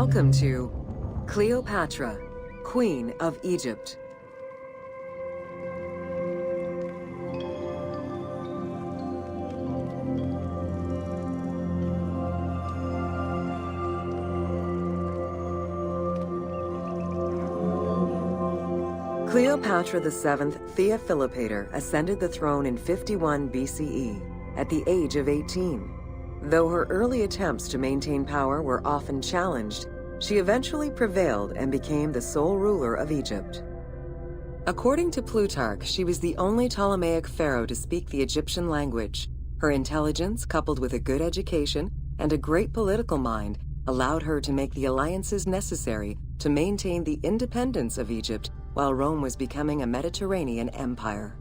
Welcome to Cleopatra, Queen of Egypt. Cleopatra VII Theophilopator ascended the throne in 51 BCE at the age of 18. Though her early attempts to maintain power were often challenged, she eventually prevailed and became the sole ruler of Egypt. According to Plutarch, she was the only Ptolemaic pharaoh to speak the Egyptian language. Her intelligence, coupled with a good education and a great political mind, allowed her to make the alliances necessary to maintain the independence of Egypt while Rome was becoming a Mediterranean empire.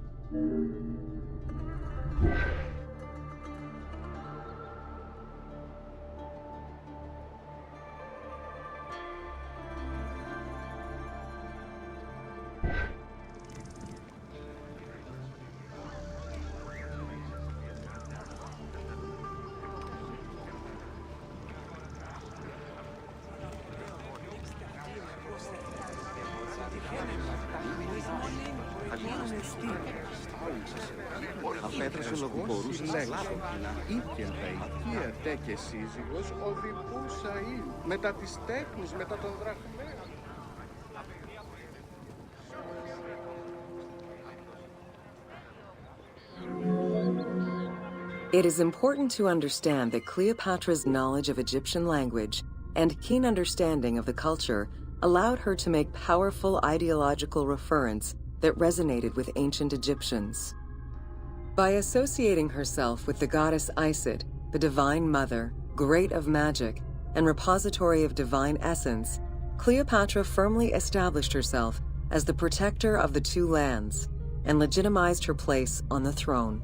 Και σύζυγος οδηγούσα ή μετά τις τέχνης, μετά τον δραχμένο. It is important to understand that Cleopatra's knowledge of Egyptian language and keen understanding of the culture allowed her to make powerful ideological referents that resonated with ancient Egyptians. By associating herself with the goddess Isis, the Divine Mother, Great of Magic, and repository of divine essence, Cleopatra firmly established herself as the protector of the two lands and legitimized her place on the throne.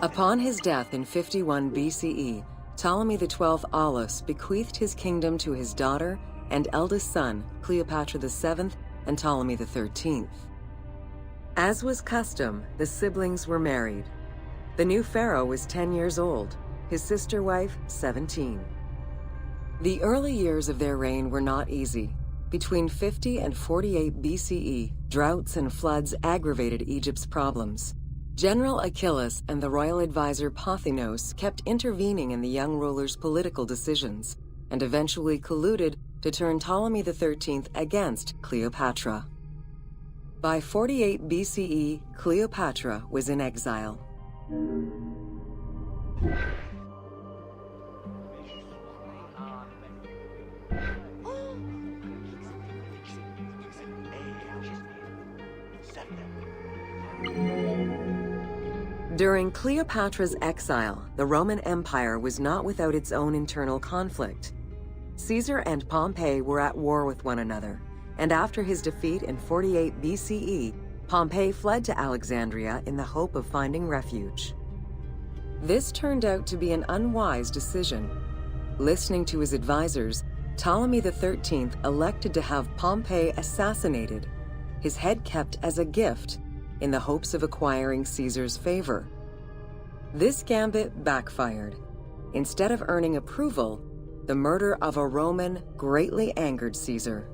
Upon his death in 51 BCE, Ptolemy XII Aulus bequeathed his kingdom to his daughter and eldest son, Cleopatra VII and Ptolemy XIII. As was custom, the siblings were married. The new pharaoh was 10 years old, his sister wife 17. The early years of their reign were not easy. Between 50 and 48 BCE, droughts and floods aggravated Egypt's problems. General Achilles and the royal advisor Pothinos kept intervening in the young ruler's political decisions and eventually colluded to turn Ptolemy XIII against Cleopatra. By 48 BCE, Cleopatra was in exile. During Cleopatra's exile, the Roman Empire was not without its own internal conflict. Caesar and Pompey were at war with one another, and after his defeat in 48 BCE, Pompey fled to Alexandria in the hope of finding refuge. This turned out to be an unwise decision. Listening to his advisors, Ptolemy XIII elected to have Pompey assassinated, his head kept as a gift, in the hopes of acquiring Caesar's favor. This gambit backfired. Instead of earning approval, the murder of a Roman greatly angered Caesar.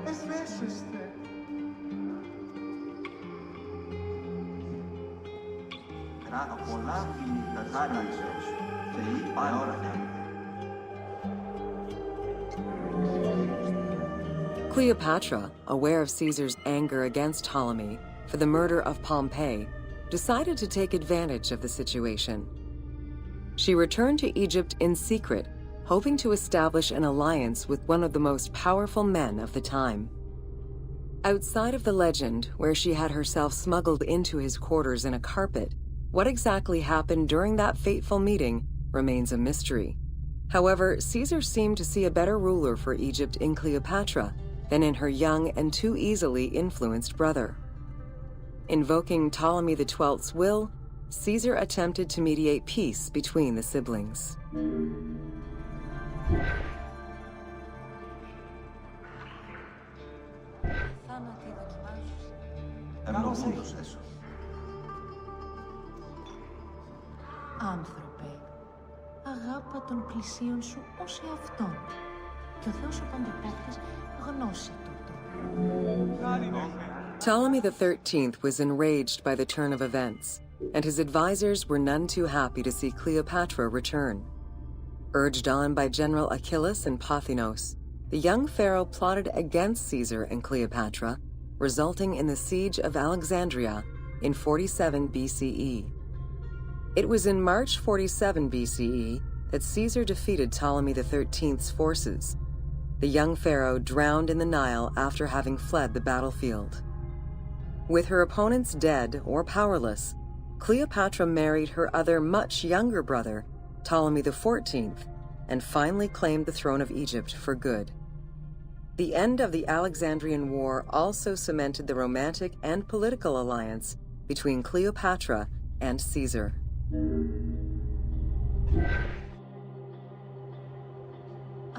Εφέσεστε. Απολαύει τα χάραξεως, Θεή παρόραχα. Cleopatra, aware of Caesar's anger against Ptolemy for the murder of Pompey, decided to take advantage of the situation. She returned to Egypt in secret, hoping to establish an alliance with one of the most powerful men of the time. Outside of the legend, where she had herself smuggled into his quarters in a carpet, what exactly happened during that fateful meeting remains a mystery. However, Caesar seemed to see a better ruler for Egypt in Cleopatra than in her young and too easily influenced brother. Invoking Ptolemy XII's will, Caesar attempted to mediate peace between the siblings. Άνθρωπε, αγάπα των πλησίων σου ως εαυτόν, και ο Θεός ο Παντεπαίχτης γνώσει τούτο. Ptolemy XIII was enraged by the turn of events, and his advisors were none too happy to see Cleopatra return. Urged on by General Achillas and Pothinos, the young pharaoh plotted against Caesar and Cleopatra, resulting in the siege of Alexandria in 47 BCE. It was in March 47 BCE that Caesar defeated Ptolemy XIII's forces. The young pharaoh drowned in the Nile after having fled the battlefield. With her opponents dead or powerless, Cleopatra married her other much younger brother, Ptolemy XIV, and finally claimed the throne of Egypt for good. The end of the Alexandrian War also cemented the romantic and political alliance between Cleopatra and Caesar.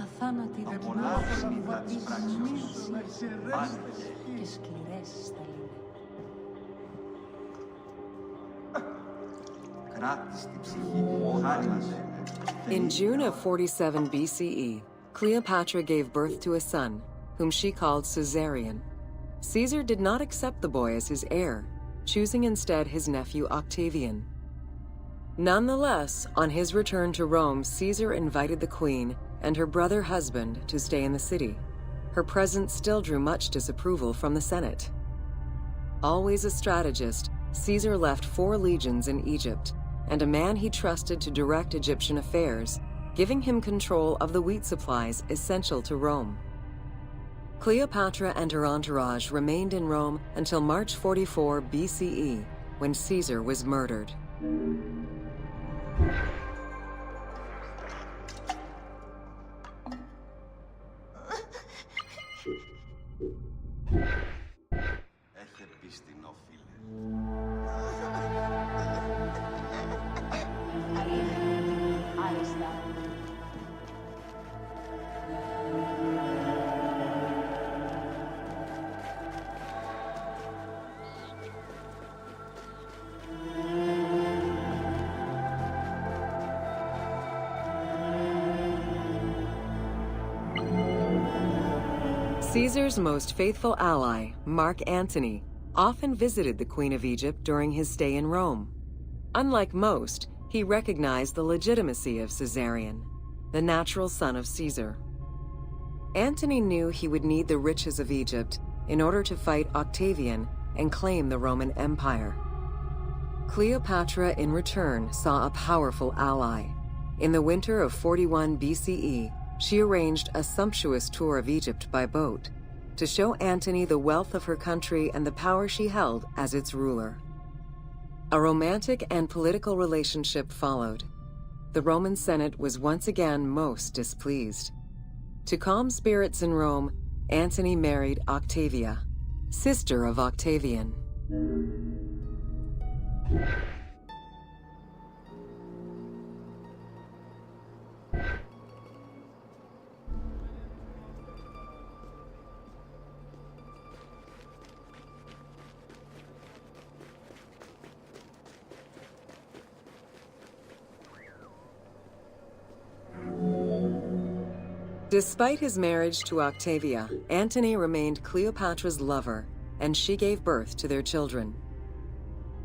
Αθάνατη δοκιμάζουν βαπτισμούς και σκληρές στα λίμνη. In June of 47 BCE, Cleopatra gave birth to a son, whom she called Caesarion. Caesar did not accept the boy as his heir, choosing instead his nephew Octavian. Nonetheless, on his return to Rome, Caesar invited the queen and her brother husband to stay in the city. Her presence still drew much disapproval from the Senate. Always a strategist, Caesar left 4 legions in Egypt and a man he trusted to direct Egyptian affairs, giving him control of the wheat supplies essential to Rome. Cleopatra and her entourage remained in Rome until March 44 BCE, when Caesar was murdered. Έχε πίστην, ω φίλε. Άριστα. Caesar's most faithful ally, Mark Antony, often visited the Queen of Egypt during his stay in Rome. Unlike most, he recognized the legitimacy of Caesarion, the natural son of Caesar. Antony knew he would need the riches of Egypt in order to fight Octavian and claim the Roman Empire. Cleopatra, in return, saw a powerful ally. In the winter of 41 BCE, she arranged a sumptuous tour of Egypt by boat to show Antony the wealth of her country and the power she held as its ruler. A romantic and political relationship followed. The Roman Senate was once again most displeased. To calm spirits in Rome, Antony married Octavia, sister of Octavian. Despite his marriage to Octavia, Antony remained Cleopatra's lover, and she gave birth to their children.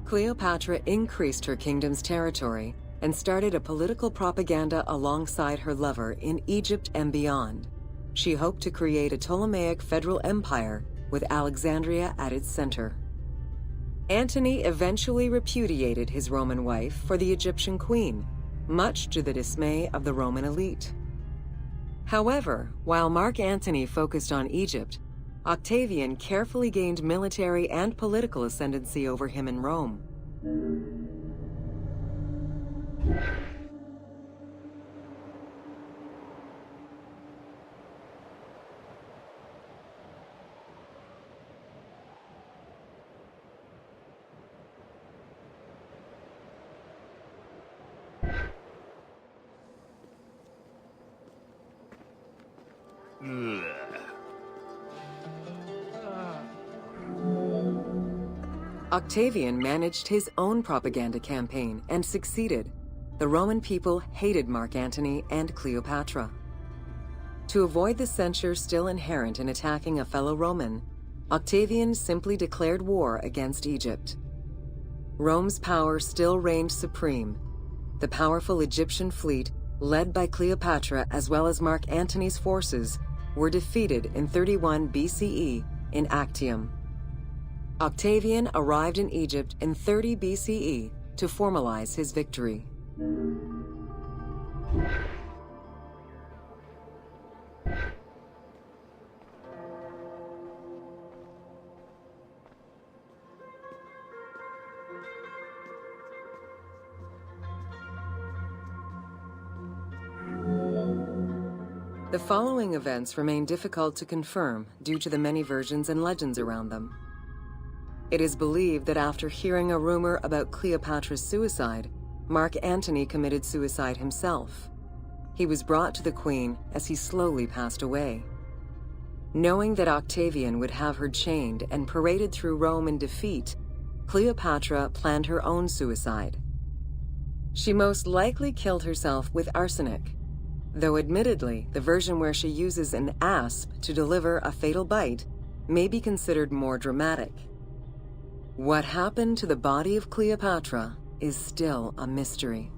Cleopatra increased her kingdom's territory and started a political propaganda alongside her lover in Egypt and beyond. She hoped to create a Ptolemaic federal empire with Alexandria at its center. Antony eventually repudiated his Roman wife for the Egyptian queen, much to the dismay of the Roman elite. However, while Mark Antony focused on Egypt, Octavian carefully gained military and political ascendancy over him in Rome. Octavian managed his own propaganda campaign and succeeded. The Roman people hated Mark Antony and Cleopatra. To avoid the censure still inherent in attacking a fellow Roman, Octavian simply declared war against Egypt. Rome's power still reigned supreme. The powerful Egyptian fleet, led by Cleopatra as well as Mark Antony's forces, were defeated in 31 BCE in Actium. Octavian arrived in Egypt in 30 BCE to formalize his victory. The following events remain difficult to confirm due to the many versions and legends around them. It is believed that after hearing a rumor about Cleopatra's suicide, Mark Antony committed suicide himself. He was brought to the queen as he slowly passed away. Knowing that Octavian would have her chained and paraded through Rome in defeat, Cleopatra planned her own suicide. She most likely killed herself with arsenic, though admittedly the version where she uses an asp to deliver a fatal bite may be considered more dramatic. What happened to the body of Cleopatra is still a mystery.